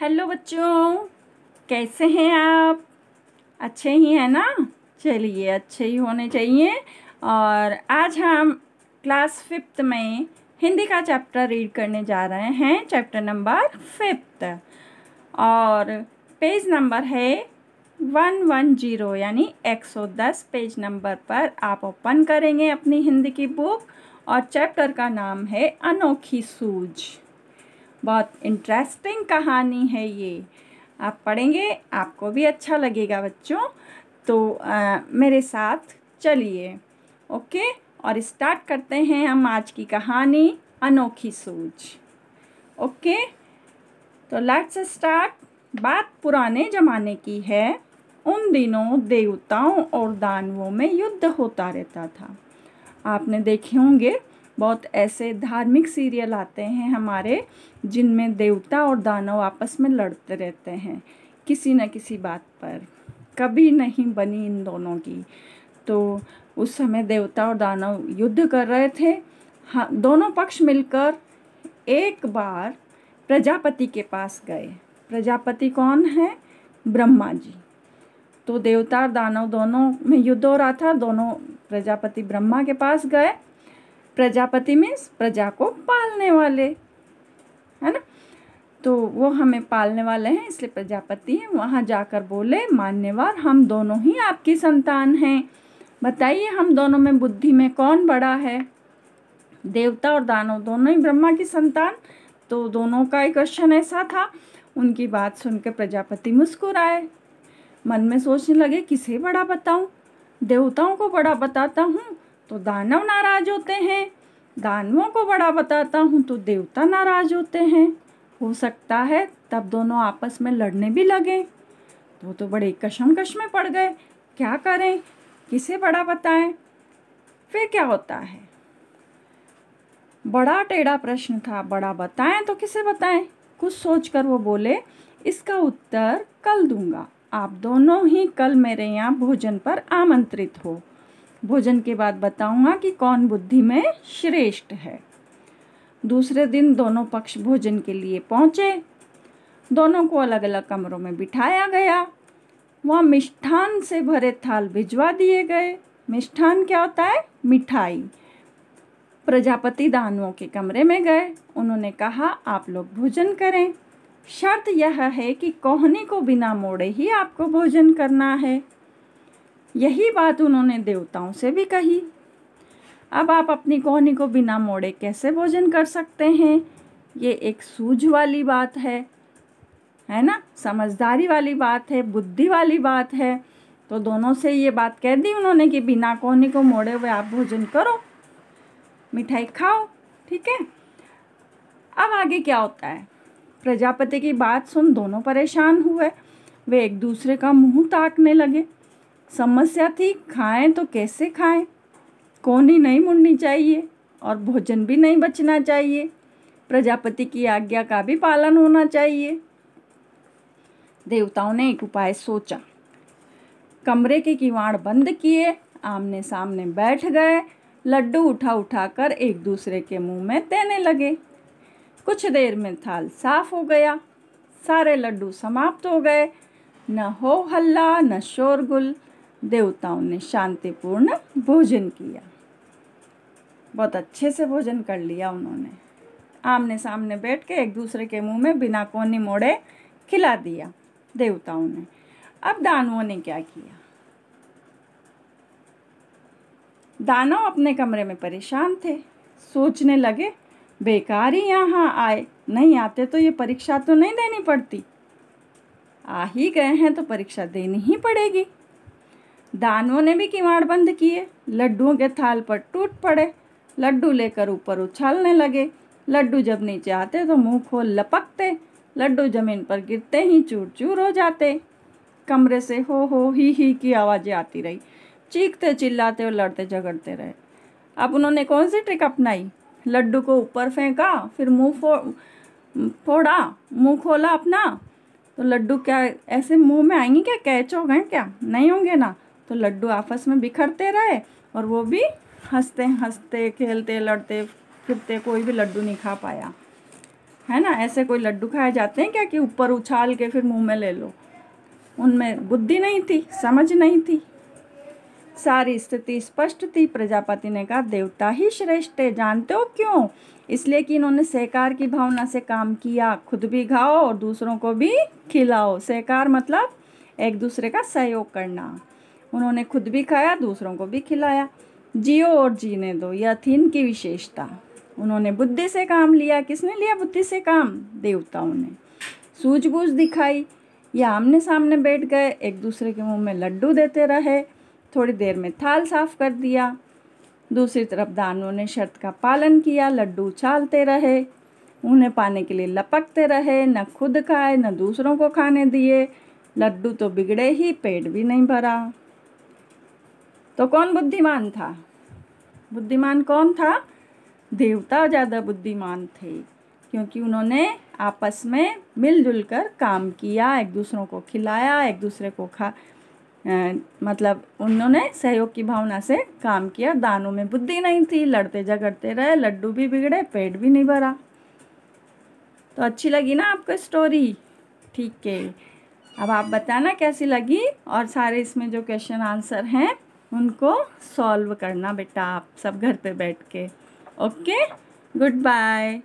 Hello बच्चों, कैसे हैं आप? अच्छे ही हैं ना? चलिए, अच्छे ही होने चाहिए। और आज हम क्लास 5th में हिंदी का चैप्टर रीड करने जा रहे हैं, चैप्टर नंबर 5th। और पेज नंबर है 110 यानी 110 पेज नंबर पर आप ओपन करेंगे अपनी हिंदी की बुक। और चैप्टर का नाम है अनोखी सूझ। बहुत इंटरेस्टिंग कहानी है ये, आप पढ़ेंगे आपको भी अच्छा लगेगा बच्चों। तो मेरे साथ चलिए। ओके, और स्टार्ट करते हैं हम आज की कहानी अनोखी सूझ। ओके, तो लेट्स स्टार्ट। बात पुराने ज़माने की है। उन दिनों देवताओं और दानवों में युद्ध होता रहता था। आपने देखे होंगे बहुत ऐसे धार्मिक सीरियल आते हैं हमारे, जिनमें देवता और दानव आपस में लड़ते रहते हैं किसी न किसी बात पर। कभी नहीं बनी इन दोनों की। तो उस समय देवता और दानव युद्ध कर रहे थे। हाँ, दोनों पक्ष मिलकर एक बार प्रजापति के पास गए। प्रजापति कौन है? ब्रह्मा जी। तो देवता और दानव दोनों में युद्ध हो रहा था। दोनों प्रजापति ब्रह्मा के पास गए। प्रजापति मीन्स प्रजा को पालने वाले, है ना? तो वो हमें पालने वाले हैं, इसलिए प्रजापति हैं। वहाँ जाकर बोले, मान्यवर, हम दोनों ही आपकी संतान हैं। बताइए हम दोनों में बुद्धि में कौन बड़ा है? देवता और दानव दोनों ही ब्रह्मा की संतान। तो दोनों का एक क्वेश्चन ऐसा था। उनकी बात सुनकर प्रजापति मुस्कुराए। मन में सोचने लगे, किसे बड़ा बताऊं? देवताओं को बड़ा बताता हूँ तो दानव नाराज होते हैं, दानवों को बड़ा बताता हूँ तो देवता नाराज होते हैं। हो सकता है तब दोनों आपस में लड़ने भी लगे। तो बड़े कशमकश में पड़ गए, क्या करें, किसे बड़ा बताएं? फिर क्या होता है? बड़ा टेढ़ा प्रश्न था, बड़ा बताएं तो किसे बताएं? कुछ सोचकर वो बोले, इसका उत्तर कल दूंगा। आप दोनों ही कल मेरे यहाँ भोजन पर आमंत्रित हो। भोजन के बाद बताऊंगा कि कौन बुद्धि में श्रेष्ठ है। दूसरे दिन दोनों पक्ष भोजन के लिए पहुंचे। दोनों को अलग अलग कमरों में बिठाया गया। वहाँ मिष्ठान से भरे थाल भिजवा दिए गए। मिष्ठान क्या होता है? मिठाई। प्रजापति दानवों के कमरे में गए। उन्होंने कहा, आप लोग भोजन करें। शर्त यह है कि कोहनी को बिना मोड़े ही आपको भोजन करना है। यही बात उन्होंने देवताओं से भी कही। अब आप अपनी कोहनी को बिना मोड़े कैसे भोजन कर सकते हैं? ये एक सूझ वाली बात है ना? समझदारी वाली बात है, बुद्धि वाली बात है। तो दोनों से ये बात कह दी उन्होंने कि बिना कोहनी को मोड़े हुए आप भोजन करो, मिठाई खाओ, ठीक है? अब आगे क्या होता है? प्रजापति की बात सुन दोनों परेशान हुए। वे एक दूसरे का मुंह ताकने लगे। समस्या थी, खाएं तो कैसे खाएं? कोहनी नहीं मुड़नी चाहिए और भोजन भी नहीं बचना चाहिए। प्रजापति की आज्ञा का भी पालन होना चाहिए। देवताओं ने एक उपाय सोचा। कमरे के किवाड़ बंद किए, आमने सामने बैठ गए। लड्डू उठा उठा कर एक दूसरे के मुंह में देने लगे। कुछ देर में थाल साफ हो गया। सारे लड्डू समाप्त हो गए। न हो हल्ला न शोरगुल। देवताओं ने शांतिपूर्ण भोजन किया। बहुत अच्छे से भोजन कर लिया उन्होंने। आमने सामने बैठ के एक दूसरे के मुंह में बिना कोहनी मोड़े खिला दिया देवताओं ने। अब दानवों ने क्या किया? दानव अपने कमरे में परेशान थे। सोचने लगे, बेकार ही यहाँ आए, नहीं आते तो ये परीक्षा तो नहीं देनी पड़ती। आ ही गए हैं तो परीक्षा देनी ही पड़ेगी। दानवों ने भी किवाड़ बंद किए। लड्डुओं के थाल पर टूट पड़े। लड्डू लेकर ऊपर उछालने लगे। लड्डू जब नीचे आते तो मुंह खोल लपकते। लड्डू जमीन पर गिरते ही चूर चूर हो जाते। कमरे से हो ही की आवाज़ें आती रही। चीखते चिल्लाते और लड़ते झगड़ते रहे। अब उन्होंने कौन सी ट्रिक अपनाई? लड्डू को ऊपर फेंका, फिर मुंह फोड़ा, मुंह खोला अपना। तो लड्डू क्या ऐसे मुंह में आएंगे क्या? कैच हो गए क्या? नहीं होंगे ना। तो लड्डू आपस में बिखरते रहे और वो भी हंसते हंसते खेलते लड़ते फिरते कोई भी लड्डू नहीं खा पाया। है ना। ऐसे कोई लड्डू खाए जाते हैं क्या कि ऊपर उछाल के फिर मुंह में ले लो। उनमें बुद्धि नहीं थी, समझ नहीं थी। सारी स्थिति स्पष्ट थी। प्रजापति ने कहा देवता ही श्रेष्ठ है। जानते हो क्यों? इसलिए कि इन्होंने सहकार की भावना से काम किया। खुद भी खाओ और दूसरों को भी खिलाओ। सहकार मतलब एक दूसरे का सहयोग करना। उन्होंने खुद भी खाया, दूसरों को भी खिलाया। जियो और जीने दो, यह थी इनकी विशेषता। उन्होंने बुद्धि से काम लिया। किसने लिया बुद्धि से काम? देवताओं ने। सूझबूझ दिखाई। या आमने सामने बैठ गए, एक दूसरे के मुंह में लड्डू देते रहे। थोड़ी देर में थाल साफ कर दिया। दूसरी तरफ दानवों ने शर्त का पालन किया। लड्डू उछालते रहे, उन्हें पाने के लिए लपकते रहे। न खुद खाए न दूसरों को खाने दिए। लड्डू तो बिगड़े ही, पेट भी नहीं भरा। तो कौन बुद्धिमान था? बुद्धिमान कौन था? देवता ज़्यादा बुद्धिमान थे, क्योंकि उन्होंने आपस में मिलजुल कर काम किया, एक दूसरों को खिलाया, एक दूसरे को मतलब उन्होंने सहयोग की भावना से काम किया। दानों में बुद्धि नहीं थी, लड़ते झगड़ते रहे, लड्डू भी बिगड़े, पेट भी नहीं भरा। तो अच्छी लगी ना आपको स्टोरी? ठीक है, अब आप बताना कैसी लगी, और सारे इसमें जो क्वेश्चन आंसर हैं उनको सॉल्व करना बेटा, आप सब घर पे बैठ के। Okay, good bye.